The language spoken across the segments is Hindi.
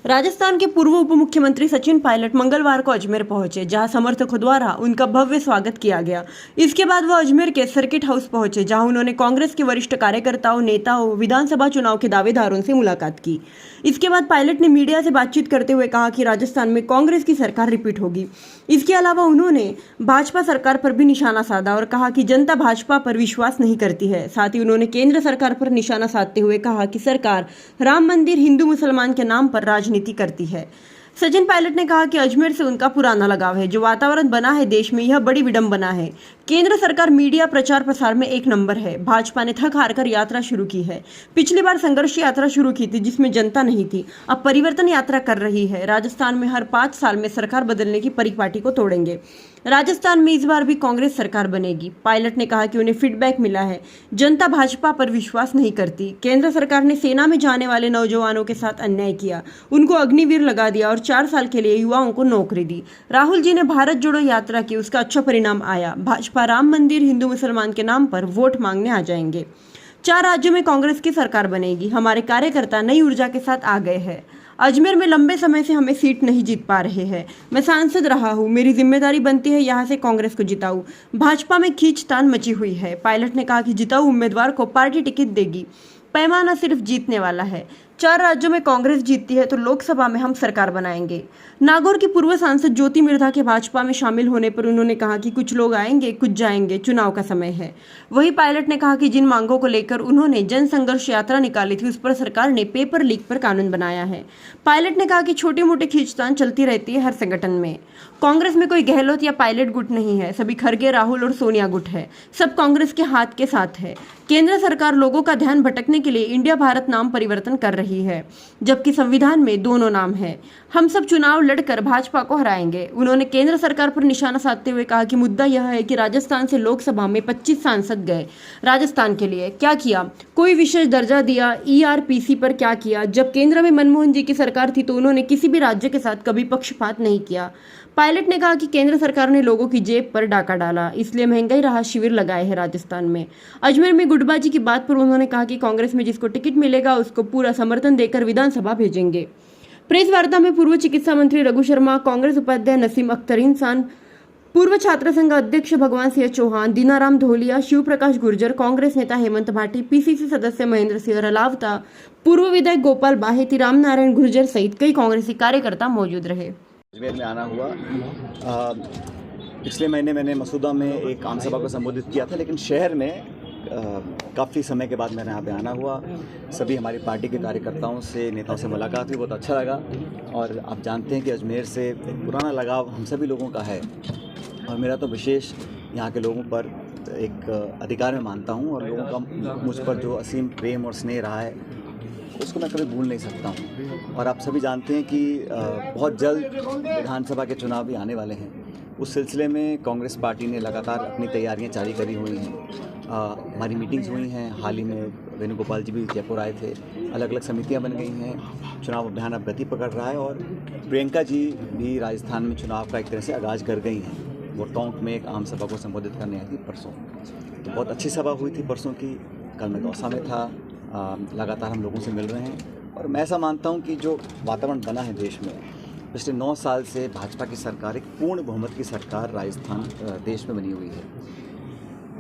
राजस्थान के पूर्व उप मुख्यमंत्री सचिन पायलट मंगलवार को अजमेर पहुंचे, जहां समर्थकों द्वारा उनका भव्य स्वागत किया गया। इसके बाद वह अजमेर के सर्किट हाउस पहुंचे, जहां उन्होंने कांग्रेस के वरिष्ठ कार्यकर्ताओं, नेताओं, विधानसभा चुनाव के दावेदारों से मुलाकात की। इसके बाद पायलट ने मीडिया से बातचीत करते हुए कहा कि राजस्थान में कांग्रेस की सरकार रिपीट होगी। इसके अलावा उन्होंने भाजपा सरकार पर भी निशाना साधा और कहा कि जनता भाजपा पर विश्वास नहीं करती है। साथ ही उन्होंने केंद्र सरकार पर निशाना साधते हुए कहा कि सरकार राम मंदिर, हिंदू मुसलमान के नाम पर राजनीति करती है। सचिन पायलट ने कहा कि अजमेर से उनका पुराना लगाव है। जो वातावरण बना है देश में, यह बड़ी विडंबना है। केंद्र सरकार मीडिया प्रचार प्रसार में एक नंबर है। भाजपा ने थक हार कर यात्रा शुरू की है। पिछली बार संघर्ष यात्रा शुरू की थी, जिसमें जनता नहीं थी। अब परिवर्तन यात्रा कर रही है। राजस्थान में हर 5 साल में सरकार बदलने की परिपाटी को तोड़ेंगे। राजस्थान में इस बार भी कांग्रेस सरकार बनेगी। पायलट ने कहा कि उन्हें फीडबैक मिला है, जनता भाजपा पर विश्वास नहीं करती। केंद्र सरकार ने सेना में जाने वाले नौजवानों के साथ अन्याय किया, उनको अग्निवीर लगा दिया और 4 साल के लिए युवाओं को नौकरी दी। राहुल जी ने भारत जोड़ो यात्रा की, उसका अच्छा परिणाम आया। भाजपा राम मंदिर, हिंदू मुसलमान के नाम पर वोट मांगने आ जाएंगे। 4 राज्यों में कांग्रेस की सरकार बनेगी। हमारे कार्यकर्ता नई ऊर्जा के साथ आ गए हैं। अजमेर में लंबे समय से हमें सीट नहीं जीत पा रहे हैं। मैं सांसद रहा हूं, मेरी जिम्मेदारी बनती है यहां से कांग्रेस को जिताऊं। भाजपा में खींचतान मची हुई है। पायलट ने कहा कि जिताऊ उम्मीदवार को पार्टी टिकट देगी। पैमाना सिर्फ जीतने वाला है। 4 राज्यों में कांग्रेस जीतती है तो लोकसभा में हम सरकार बनाएंगे। नागौर की पूर्व सांसद ज्योति मिर्धा के भाजपा में शामिल होने पर उन्होंने कहा कि कुछ लोग आएंगे, कुछ जाएंगे, चुनाव का समय है। वहीं पायलट ने कहा कि जिन मांगों को लेकर उन्होंने जन संघर्ष यात्रा निकाली थी, उस पर सरकार ने पेपर लीक पर कानून बनाया है। पायलट ने कहा कि छोटी मोटी खींचतान चलती रहती है हर संगठन में। कांग्रेस में कोई गहलोत या पायलट गुट नहीं है। सभी खरगे, राहुल और सोनिया गुट है। सब कांग्रेस के हाथ के साथ है। केंद्र सरकार लोगों का ध्यान भटकने के लिए इंडिया भारत नाम परिवर्तन कर रही है, जबकि संविधान में दोनों नाम है। हम सब चुनाव लड़कर भाजपा को हराएंगे। उन्होंने केंद्र सरकार पर निशाना साधते हुए कहा कि मुद्दा यह है कि राजस्थान से लोकसभा में 25 सांसद गए। राजस्थान के लिए क्या किया? कोई विशेष दर्जा दिया? ERPC पर क्या किया? जब केंद्र में मनमोहन जी की सरकार थी तो उन्होंने किसी भी राज्य के साथ कभी पक्षपात नहीं किया। पायलट ने कहा कि केंद्र सरकार ने लोगों की जेब पर डाका डाला, इसलिए महंगाई राहत शिविर लगाए हैं राजस्थान में। अजमेर में गुटबाजी की बात पर उन्होंने कहा कि कांग्रेस में जिसको टिकट मिलेगा उसको पूरा समर्थन देकर विधानसभा भेजेंगे। प्रेस वार्ता में पूर्व चिकित्सा मंत्री रघु शर्मा, कांग्रेस उपाध्याय नसीम अख्तर इंसान, पूर्व छात्र संघ अध्यक्ष भगवान सिंह चौहान, दीनाराम धोलिया, शिव प्रकाश गुर्जर, कांग्रेस नेता हेमंत भाटी, PCC सदस्य महेंद्र सिंह रलावता, पूर्व विधायक गोपाल बाहेती, राम नारायण गुर्जर सहित कई कांग्रेसी कार्यकर्ता मौजूद रहे। अजमेर में आना हुआ। पिछले महीने मैंने मसूदा में एक आम सभा को संबोधित किया था, लेकिन शहर में काफ़ी समय के बाद मैंने यहाँ पे आना हुआ। सभी हमारी पार्टी के कार्यकर्ताओं से, नेताओं से मुलाकात हुई, बहुत अच्छा लगा। और आप जानते हैं कि अजमेर से एक पुराना लगाव हम सभी लोगों का है और मेरा तो विशेष यहाँ के लोगों पर एक अधिकार में मानता हूँ और लोगों का मुझ पर जो असीम प्रेम और स्नेह रहा है उसको मैं कभी भूल नहीं सकता हूँ। और आप सभी जानते हैं कि बहुत जल्द विधानसभा के चुनाव भी आने वाले हैं। उस सिलसिले में कांग्रेस पार्टी ने लगातार अपनी तैयारियां जारी करी हुई हैं। हमारी मीटिंग्स हुई हैं। हाल ही में वेणुगोपाल जी भी जयपुर आए थे। अलग अलग समितियां बन गई हैं। चुनाव अभियान अब गति पकड़ रहा है और प्रियंका जी भी राजस्थान में चुनाव का एक तरह से आगाज़ कर गई हैं। वो टोंक में एक आम सभा को संबोधित करने आई थी परसों, तो बहुत अच्छी सभा हुई थी परसों की। कल मैं दौसा में था। लगातार हम लोगों से मिल रहे हैं और मैं ऐसा मानता हूं कि जो वातावरण बना है देश में, पिछले 9 साल से भाजपा की सरकार, एक पूर्ण बहुमत की सरकार राजस्थान देश में बनी हुई है।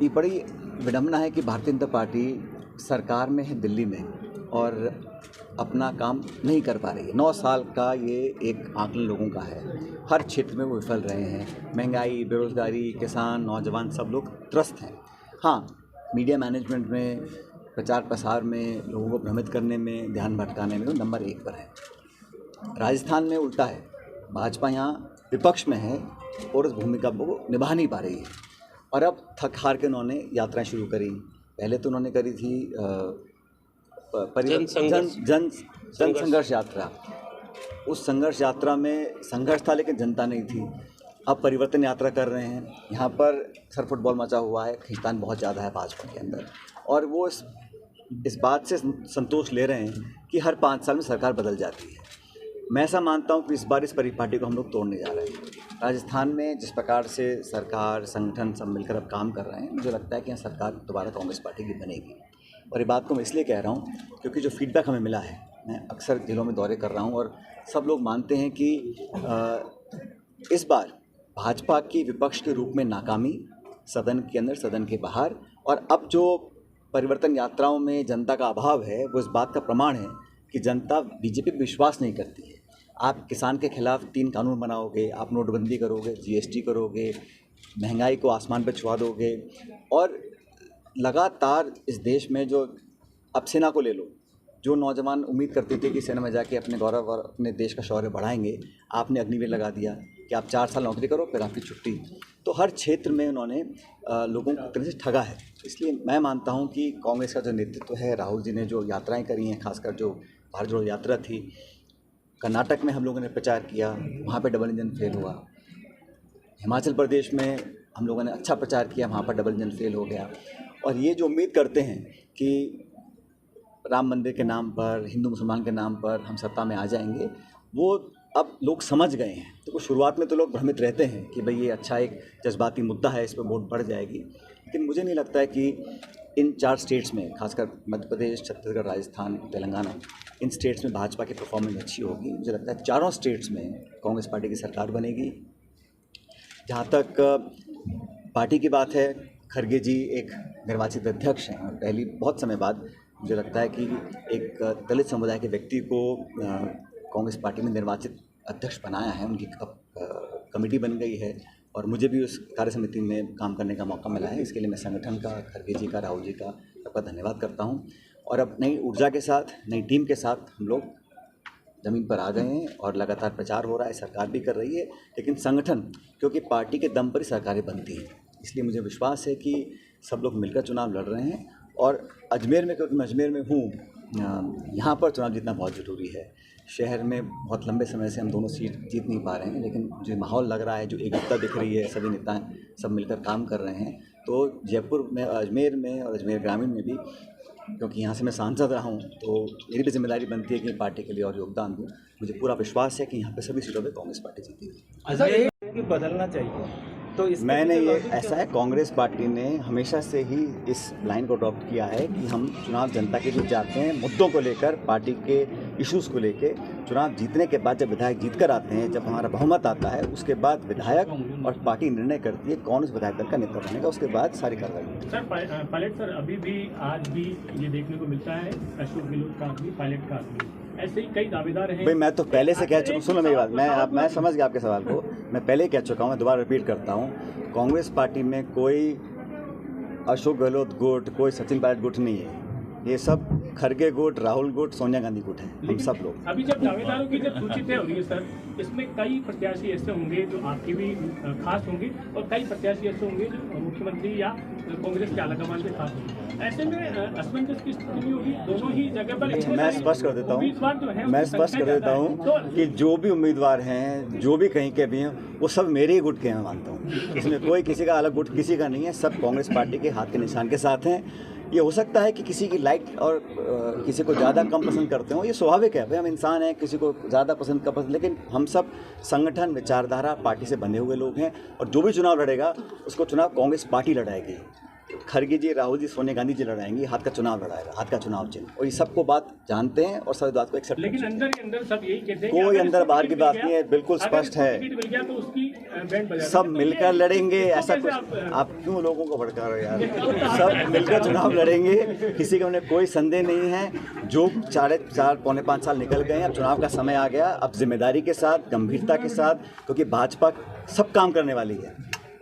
ये बड़ी विडंबना है कि भारतीय जनता पार्टी सरकार में है दिल्ली में और अपना काम नहीं कर पा रही है। 9 साल का ये एक आंकलन लोगों का है। हर क्षेत्र में वो विफल रहे हैं। महंगाई, बेरोजगारी, किसान, नौजवान सब लोग त्रस्त हैं। हाँ, मीडिया मैनेजमेंट में, प्रचार प्रसार में, लोगों को भ्रमित करने में, ध्यान भटकाने में वो नंबर 1 पर है। राजस्थान में उल्टा है। भाजपा यहाँ विपक्ष में है और उस भूमिका को निभा नहीं पा रही है और अब थक हार के उन्होंने यात्राएं शुरू करी। पहले तो उन्होंने करी थी जन संघर्ष यात्रा। उस संघर्ष यात्रा में संघर्ष था लेकिन जनता नहीं थी। अब परिवर्तन यात्रा कर रहे हैं। यहाँ पर सर फुटबॉल मचा हुआ है। खींचतान बहुत ज़्यादा है भाजपा के अंदर और वो इस बात से संतोष ले रहे हैं कि हर 5 साल में सरकार बदल जाती है। मैं ऐसा मानता हूं कि इस बार इस परिपाटी को हम लोग तोड़ने जा रहे हैं। राजस्थान में जिस प्रकार से सरकार, संगठन सब मिलकर अब काम कर रहे हैं, मुझे लगता है कि यहाँ सरकार दोबारा कांग्रेस पार्टी की बनेगी। और ये बात को मैं इसलिए कह रहा हूँ क्योंकि जो फीडबैक हमें मिला है, मैं अक्सर जिलों में दौरे कर रहा हूँ और सब लोग मानते हैं कि इस बार भाजपा की विपक्ष के रूप में नाकामी, सदन के अंदर सदन के बाहर, और अब जो परिवर्तन यात्राओं में जनता का अभाव है वो इस बात का प्रमाण है कि जनता बीजेपी पर विश्वास नहीं करती है। आप किसान के खिलाफ 3 कानून बनाओगे, आप नोटबंदी करोगे, जीएसटी करोगे, महंगाई को आसमान पर छुआ दोगे, और लगातार इस देश में जो अब सेना को ले लो, जो नौजवान उम्मीद करते थे कि सेना में जाके अपने गौरव और अपने देश का शौर्य बढ़ाएंगे, आपने अग्निवीर लगा दिया कि आप 4 साल नौकरी करो फिर आपकी छुट्टी। तो हर क्षेत्र में उन्होंने लोगों को तरह से ठगा है। इसलिए मैं मानता हूं कि कांग्रेस का जो नेतृत्व है, राहुल जी ने जो यात्राएं करी हैं, खासकर जो भारत जोड़ो यात्रा थी, कर्नाटक में हम लोगों ने प्रचार किया, वहाँ पे डबल इंजन फेल हुआ। हिमाचल प्रदेश में हम लोगों ने अच्छा प्रचार किया, वहाँ पर डबल इंजन फेल हो गया। और ये जो उम्मीद करते हैं कि राम मंदिर के नाम पर, हिंदू मुसलमान के नाम पर हम सत्ता में आ जाएंगे, वो अब लोग समझ गए हैं। तो शुरुआत में तो लोग भ्रमित रहते हैं कि भाई ये अच्छा एक जज्बाती मुद्दा है, इस पर वोट बढ़ जाएगी, लेकिन मुझे नहीं लगता है कि इन 4 स्टेट्स में, खासकर मध्य प्रदेश, छत्तीसगढ़, राजस्थान, तेलंगाना, इन स्टेट्स में भाजपा की परफॉर्मेंस अच्छी होगी। मुझे लगता है चारों स्टेट्स में कांग्रेस पार्टी की सरकार बनेगी। जहाँ तक पार्टी की बात है, खड़गे जी एक निर्वाचित अध्यक्ष हैं और पहली बहुत समय बाद मुझे लगता है कि एक दलित समुदाय के व्यक्ति को कांग्रेस पार्टी में निर्वाचित अध्यक्ष बनाया है। उनकी कमेटी बन गई है और मुझे भी उस कार्य समिति में काम करने का मौका मिला है। इसके लिए मैं संगठन का, खड़गे जी का, राहुल जी का सबका धन्यवाद करता हूं। और अब नई ऊर्जा के साथ, नई टीम के साथ हम लोग ज़मीन पर आ गए हैं और लगातार प्रचार हो रहा है, सरकार भी कर रही है। लेकिन संगठन, क्योंकि पार्टी के दम पर ही सरकारें बनती हैं, इसलिए मुझे विश्वास है कि सब लोग मिलकर चुनाव लड़ रहे हैं। और अजमेर में, क्योंकि मैं अजमेर में हूँ, यहाँ पर चुनाव जीतना बहुत ज़रूरी है। शहर में बहुत लंबे समय से हम दोनों सीट जीत नहीं पा रहे हैं, लेकिन जो माहौल लग रहा है, जो एकता दिख रही है, सभी नेता सब मिलकर काम कर रहे हैं। तो जयपुर में, अजमेर में और अजमेर ग्रामीण में भी, क्योंकि यहाँ से मैं सांसद रहा हूँ, तो मेरी भी जिम्मेदारी बनती है कि पार्टी के लिए और योगदान दूँ। मुझे पूरा विश्वास है कि यहाँ पे सभी सीटों पे कांग्रेस पार्टी जीतेगी। अजमेर बदलना चाहिए, तो मैंने ये ऐसा है, कांग्रेस पार्टी ने हमेशा से ही इस लाइन को अडॉप्ट किया है कि हम चुनाव जनता के बीच जाते हैं, मुद्दों को लेकर, पार्टी के इश्यूज़ को लेकर। चुनाव जीतने के बाद जब विधायक जीत कर आते हैं, जब हमारा बहुमत आता है, उसके बाद विधायक और पार्टी निर्णय करती है कौन उस विधायक दल का नेता बनेगा, उसके बाद सारी कार्रवाई। सर पायलट सर, अभी भी आज भी ये देखने को मिलता है, अशोक गहलोत का आदमी, पायलट का आदमी, ऐसे ही कई दावेदार हैं। भाई मैं तो पहले से कह चुका हूँ, सुनो मेरी बात, मैं समझ गया आपके सवाल को। मैं पहले ही कह चुका हूँ, मैं दोबारा रिपीट करता हूँ, कांग्रेस पार्टी में कोई अशोक गहलोत गुट, कोई सचिन पायलट गुट नहीं है। ये सब खड़गे गुट, राहुल गुट, सोनिया गांधी गुट है, हम सब लोग। अभी जब दावेदारों की जब सूची तय हो रही है सर, इसमें कई प्रत्याशी ऐसे होंगे जो आपके भी खास होंगे और कई प्रत्याशी ऐसे होंगे जो मुख्यमंत्री या कांग्रेस के आलाकमान के खास होंगे। ऐसे में असमंजस की स्थिति नहीं होगी दोनों ही जगह पर? मैं स्पष्ट कर देता हूँ कि जो भी उम्मीदवार हैं, जो भी कहीं के भी हैं, वो सब मेरे ही गुट के हैं, मानता हूँ। इसमें कोई किसी का अलग गुट किसी का नहीं है, सब कांग्रेस पार्टी के हाथ के निशान के साथ हैं। ये हो सकता है कि किसी की लाइक और किसी को ज़्यादा कम पसंद करते हो, ये स्वाभाविक है, भाई हम इंसान हैं, किसी को ज़्यादा पसंद कम पसंद, लेकिन हम सब संगठन, विचारधारा, पार्टी से बंधे हुए लोग हैं और जो भी चुनाव लड़ेगा उसको चुनाव कांग्रेस पार्टी लड़ाएगी। खड़गे जी, राहुल जी, सोनिया गांधी जी लड़ाएंगी, हाथ का चुनाव लड़ाएगा, हाथ का चुनाव चिन्ह, और ये सबको बात जानते हैं और सब बात को एक्सेप्ट। लेकिन अंदर ही अंदर सब यही कहते हैं, कोई अंदर बाहर की बात नहीं है, बिल्कुल स्पष्ट है, तो उसकी बैंड बजा सब मिलकर लड़ेंगे। ऐसा कुछ आप क्यों लोगों को भड़का रहे हो यार? सब मिलकर चुनाव लड़ेंगे, किसी का उन्हें कोई संदेह नहीं है। जो 4.5 पौने 5 साल निकल गए हैं, अब चुनाव का समय आ गया, अब जिम्मेदारी के साथ, गंभीरता के साथ, क्योंकि भाजपा सब काम करने वाली है।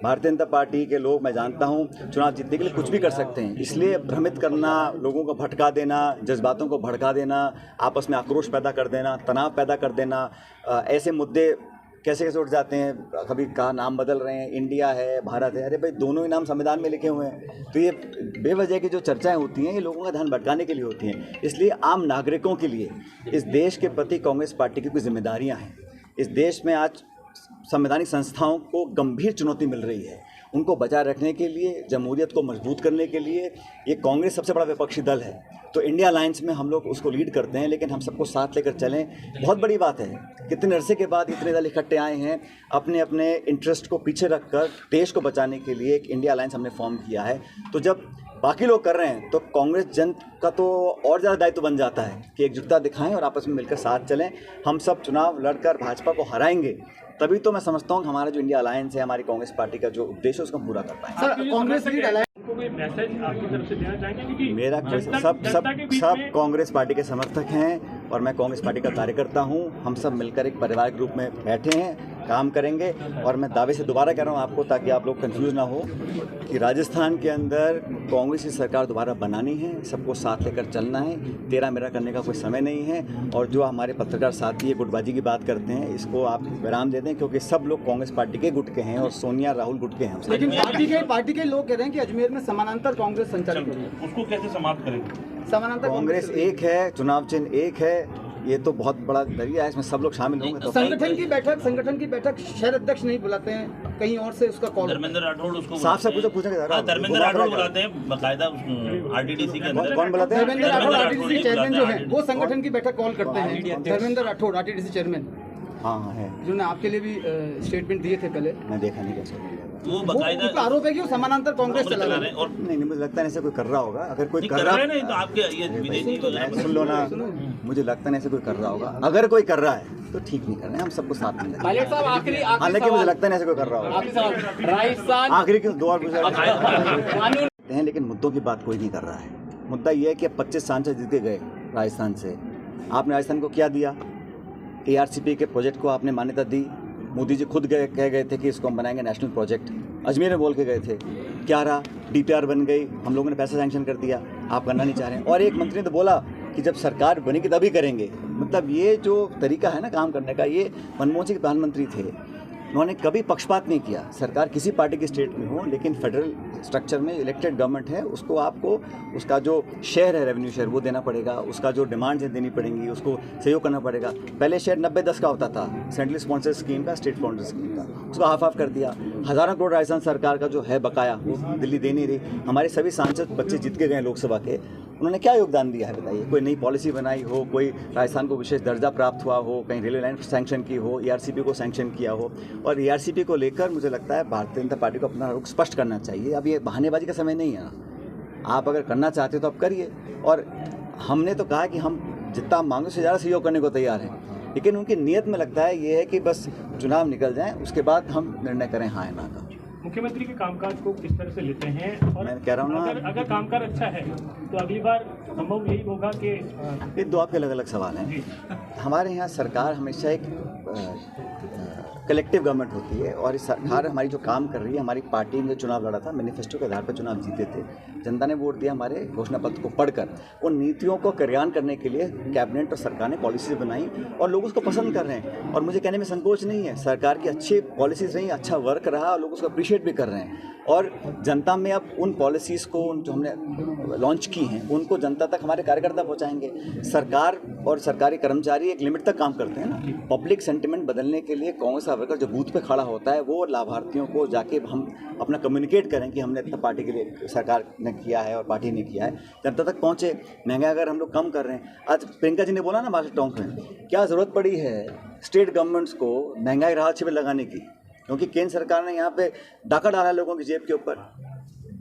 भारतीय जनता पार्टी के लोग, मैं जानता हूं, चुनाव जीतने के लिए कुछ भी कर सकते हैं, इसलिए भ्रमित करना, लोगों को भटका देना, जज्बातों को भड़का देना, आपस में आक्रोश पैदा कर देना, तनाव पैदा कर देना, ऐसे मुद्दे कैसे कैसे उठ जाते हैं। कभी कहा नाम बदल रहे हैं, इंडिया है, भारत है, अरे भाई दोनों ही नाम संविधान में लिखे हुए हैं। तो ये बेवजह की जो चर्चाएं होती हैं, ये लोगों का ध्यान भटकाने के लिए होती हैं। इसलिए आम नागरिकों के लिए इस देश के प्रति कांग्रेस पार्टी की कुछ जिम्मेदारियाँ हैं। इस देश में आज संवैधानिक संस्थाओं को गंभीर चुनौती मिल रही है, उनको बचाए रखने के लिए, जमहूरियत को मजबूत करने के लिए ये कांग्रेस सबसे बड़ा विपक्षी दल है। तो इंडिया अलायंस में हम लोग उसको लीड करते हैं, लेकिन हम सबको साथ लेकर चलें, बहुत बड़ी बात है। कितने अरसे के बाद इतने दल इकट्ठे आए हैं, अपने अपने इंटरेस्ट को पीछे रखकर देश को बचाने के लिए एक इंडिया अलायंस हमने फॉर्म किया है। तो जब बाकी लोग कर रहे हैं तो कांग्रेस जन का तो और ज़्यादा दायित्व बन जाता है कि एकजुटता दिखाएं और आपस में मिलकर साथ चलें। हम सब चुनाव लड़कर भाजपा को हराएंगे, तभी तो मैं समझता हूँ कि हमारा जो इंडिया अलायंस है, हमारी कांग्रेस पार्टी का जो उद्देश्य है उसको हम पूरा कर पाएंगे। सर, कांग्रेस लीड उनको कोई मैसेज आपकी तरफ से देना चाहेंगे? क्योंकि मेरा कोई सब कांग्रेस पार्टी के समर्थक हैं और मैं कांग्रेस पार्टी का कार्यकर्ता हूं। हम सब मिलकर एक परिवार के रूप में बैठे हैं, काम करेंगे। और मैं दावे से दोबारा कह रहा हूं आपको, ताकि आप लोग कंफ्यूज ना हो, कि राजस्थान के अंदर कांग्रेस की सरकार दोबारा बनानी है, सबको साथ लेकर चलना है। तेरा मेरा करने का कोई समय नहीं है। और जो हमारे पत्रकार साथी ये गुटबाजी की बात करते हैं, इसको आप विराम दे दें, क्योंकि सब लोग कांग्रेस पार्टी के गुट के हैं और सोनिया राहुल गुट के हैं। लेकिन पार्टी के लोग कह रहे हैं कि अजमेर में समानांतर कांग्रेस संचालित हो रही है, उसको कैसे समाप्त करेंगे? समानांतर कांग्रेस एक है, चुनाव चिन्ह एक है, ये तो बहुत बड़ा जरिया है, इसमें सब लोग शामिल होंगे। तो संगठन की बैठक शहर अध्यक्ष नहीं बुलाते हैं, कहीं और से उसका कॉल। धर्मेंद्र राठौड़ उसको साफ साफ पूछेंगे। धर्मेंद्र राठौड़ बुलाते हैं बकायदा आरटीडीसी के अंदर। कौन बुलाते हैं? धर्मेंद्र राठौड़ आरटीडीसी चेयरमैन जो है, वो संगठन की बैठक कॉल करते हैं। धर्मेंद्र राठौड़ आरटीडीसी चेयरमैन, हाँ है, जिन्होंने आपके लिए भी स्टेटमेंट दिए थे पहले। मैं देखा नहीं कैसे। वो बकायदा उनका आरोप है कि वो समानांतर कांग्रेस चला रहे हैं। और नहीं, मुझे लगता है ऐसे कोई कर रहा होगा। अगर कोई कर रहा है नहीं तो आपके ये विदेशी तो सुन लो ना, मुझे लगता है ऐसे कोई कर रहा होगा। अगर कोई कर रहा है तो ठीक नहीं कर रहे हैं, हम सबको साथ में। पायलट साहब, आखिरी हालांकि मुझे लगता है ऐसे कोई कर रहा होगा। राजस्थान आखिरी क्यों 2 और पूछा हैं, लेकिन मुद्दों की बात कोई नहीं कर रहा है। मुद्दा ये है कि 25 सांसद जीत के गए राजस्थान से। आपने राजस्थान को क्या दिया? ARCP के प्रोजेक्ट को आपने मान्यता दी। मोदी जी खुद कह गए थे कि इसको हम बनाएंगे नेशनल प्रोजेक्ट। अजमेर में बोल के गए थे, क्या रहा? DPR बन गई, हम लोगों ने पैसा सैंक्शन कर दिया, आप करना नहीं चाह रहे हैं। और एक मंत्री ने तो बोला कि जब सरकार बनेगी तभी करेंगे। मतलब ये जो तरीका है ना काम करने का, ये मनमोहन सिंह प्रधानमंत्री थे, उन्होंने कभी पक्षपात नहीं किया। सरकार किसी पार्टी के स्टेट में हो, लेकिन फेडरल स्ट्रक्चर में इलेक्टेड गवर्नमेंट है, उसको आपको उसका जो शेयर है, रेवेन्यू शेयर, वो देना पड़ेगा। उसका जो डिमांड है देनी पड़ेंगी, उसको सहयोग करना पड़ेगा। पहले शेयर 90-10 का होता था, सेंट्रल स्पॉन्सर स्कीम का, स्टेट स्पॉन्सर स्कीम का, उसको हाफ कर दिया। हज़ारों करोड़ राजस्थान सरकार का जो है बकाया, वो दिल्ली दे नहीं रही। हमारे सभी सांसद 25 जीत के गए लोकसभा के, उन्होंने क्या योगदान दिया है बताइए? कोई नई पॉलिसी बनाई हो, कोई राजस्थान को विशेष दर्जा प्राप्त हुआ हो, कहीं रेलवे लाइन सैंक्शन की हो, ARCP को सैंक्शन किया हो। और ARCP को लेकर मुझे लगता है भारतीय जनता पार्टी को अपना रुख स्पष्ट करना चाहिए। अब ये बहानेबाजी का समय नहीं है ना। आप अगर करना चाहते हो तो आप करिए। और हमने तो कहा कि हम जितना मांगो से ज़्यादा सहयोग करने को तैयार हैं, लेकिन उनकी नीयत में लगता है ये है कि बस चुनाव निकल जाएँ, उसके बाद हम निर्णय करें हाँ या ना का। मुख्यमंत्री के कामकाज को किस तरह से लेते हैं? और मैं कह रहा हूँ ना, अगर कामकाज अच्छा है तो अगली बार संभव यही होगा कि ये 2 आपके अलग अलग सवाल हैं। हमारे यहाँ सरकार हमेशा एक कलेक्टिव गवर्नमेंट होती है, और इस सरकार हमारी जो काम कर रही है, हमारी पार्टी ने चुनाव लड़ा था, मैनिफेस्टो के आधार पर चुनाव जीते थे, जनता ने वोट दिया हमारे घोषणा पत्र को पढ़कर। उन नीतियों को क्रियान्वयन करने के लिए कैबिनेट और सरकार ने पॉलिसीज बनाई और लोग उसको पसंद कर रहे हैं। और मुझे कहने में संकोच नहीं है, सरकार की अच्छी पॉलिसीज रही, अच्छा वर्क रहा और लोग उसको अप्रिशिएट भी कर रहे हैं। और जनता में अब उन पॉलिसीज़ को जो हमने लॉन्च की हैं, उनको जनता तक हमारे कार्यकर्ता पहुंचाएंगे। सरकार और सरकारी कर्मचारी एक लिमिट तक काम करते हैं ना। पब्लिक सेंटिमेंट बदलने के लिए कांग्रेस का वर्कर जो बूथ पे खड़ा होता है, वो लाभार्थियों को जाके हम अपना कम्युनिकेट करें कि हमने इतना पार्टी के लिए, सरकार ने किया है और पार्टी ने किया है, जनता तक पहुँचे। महंगाई अगर हम लोग कम कर रहे हैं, आज प्रियंका जी ने बोला ना मार्केट टॉन्क में, क्या ज़रूरत पड़ी है स्टेट गवर्नमेंट्स को महंगाई राहत शिविर लगाने की? क्योंकि केंद्र सरकार ने यहाँ पे डाका डाला है लोगों की जेब के ऊपर।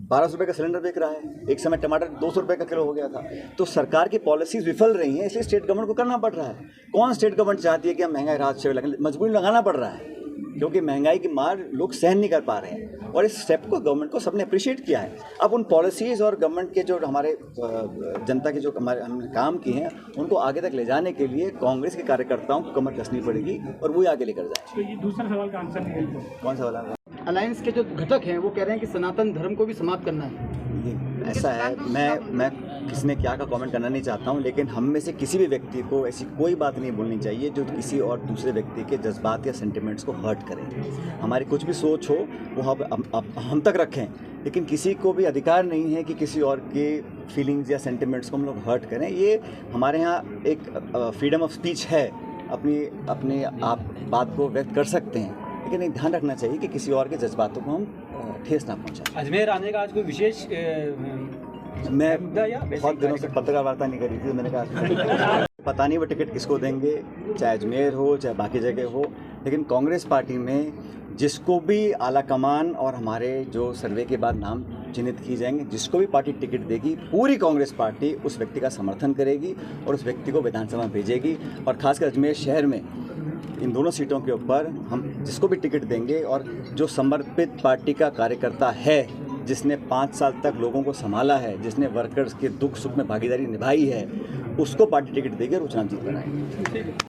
1200 रुपये का सिलेंडर बिक रहा है, एक समय टमाटर 200 रुपये का किलो हो गया था। तो सरकार की पॉलिसीज विफल रही हैं, इसलिए स्टेट गवर्नमेंट को करना पड़ रहा है। कौन स्टेट गवर्नमेंट चाहती है कि हम महंगाई राहत शिविर लगाएं? मजबूरी लगाना पड़ रहा है, क्योंकि महंगाई की मार लोग सहन नहीं कर पा रहे हैं। और इस स्टेप को गवर्नमेंट को सबने अप्रिशिएट किया है। अब उन पॉलिसीज़ और गवर्नमेंट के जो हमारे जनता के जो हमारे हमने काम किए हैं, उनको आगे तक ले जाने के लिए कांग्रेस के कार्यकर्ताओं को कमर कसनी पड़ेगी और वही आगे लेकर जाए। तो ये दूसरा सवाल का आंसर नहीं है। कौन सा वाला? अलायंस के जो घटक हैं वो कह रहे हैं कि सनातन धर्म को भी समाप्त करना है। ऐसा है, मैं किसी ने क्या का कमेंट करना नहीं चाहता हूं, लेकिन हम में से किसी भी व्यक्ति को ऐसी कोई बात नहीं बोलनी चाहिए जो किसी और दूसरे व्यक्ति के जज्बात या सेंटिमेंट्स को हर्ट करे। हमारी कुछ भी सोच हो वो हम तक रखें, लेकिन किसी को भी अधिकार नहीं है कि किसी और के फीलिंग्स या सेंटिमेंट्स को हम लोग हर्ट करें। ये हमारे यहाँ एक फ्रीडम ऑफ स्पीच है, अपनी आप बात को व्यक्त कर सकते हैं, लेकिन एक ध्यान रखना चाहिए कि किसी और के जज्बातों को हम ठेस ना पहुंचाएं। अजमेर आने का आज कोई विशेष मैं बहुत दिनों से पत्रकार वार्ता नहीं करी थी, मैंने कहा पता नहीं वो टिकट किसको देंगे, चाहे अजमेर हो चाहे बाकी जगह हो, लेकिन कांग्रेस पार्टी में जिसको भी आला कमान और हमारे जो सर्वे के बाद नाम चिन्हित किए जाएंगे। जिसको भी पार्टी टिकट देगी, पूरी कांग्रेस पार्टी उस व्यक्ति का समर्थन करेगी और उस व्यक्ति को विधानसभा में भेजेगी। और खासकर अजमेर शहर में इन दोनों सीटों के ऊपर हम जिसको भी टिकट देंगे और जो समर्पित पार्टी का कार्यकर्ता है, जिसने 5 साल तक लोगों को संभाला है, जिसने वर्कर्स के दुख सुख में भागीदारी निभाई है, उसको पार्टी टिकट देगी और वो चुनाव जीत कर आएंगे।